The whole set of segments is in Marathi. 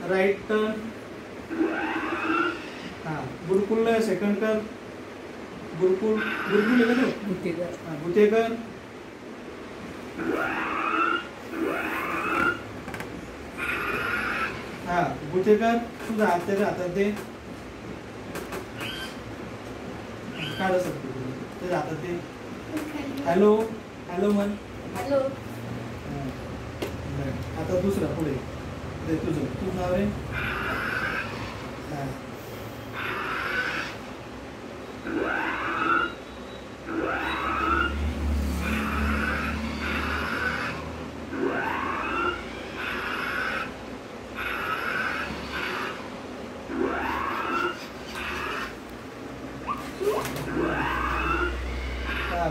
Right turn. हाँ गुरुकुल सेकंड कर। गुरुकुल गुरुकुल है ना तो गुतेकर। हाँ गुतेकर तुझा हात त्याच्या हातात दे। काढ सकतो त्याच्या हातात दे। हॅलो हॅलो म्हण। हॅलो। आता दुसरा पुढे दे तुझं नाव आहे।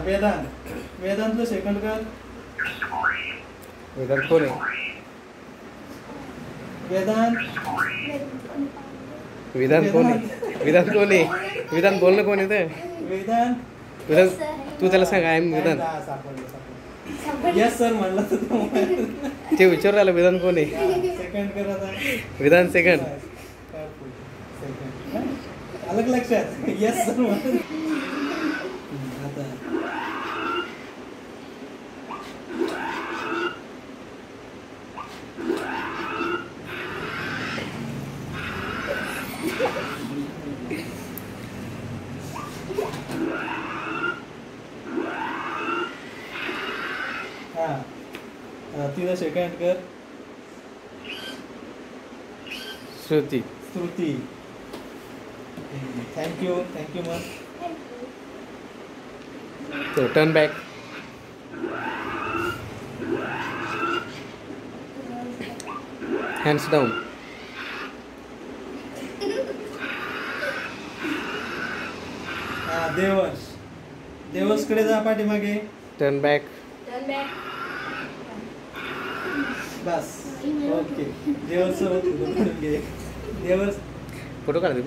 वेदांत वेदांत सेकंड कर। वेदांत कोण आहे? वेदांत विधान कोण आहे? विधान कोण आहे? विधान बोलणं कोण आहे ते? वेदांत विधान तू त्याला सांग आय एम विधान। यस सर म्हणलं तर ते विचारू राहिलं विधान कोण आहे? सेकंड कर आता। विधान सेकंड। अलग लक्षात यस सर म्हण। आता हाँ तिला सेकंड कर। श्रुती। श्रुती थँक्यू मन। तो टर्न बॅक। Hands down. हाँ देवस देवस कडे जा पाठीमागे। Turn back. Turn back. बस ओके देवस सोबत घे। देवस फोटो काढ.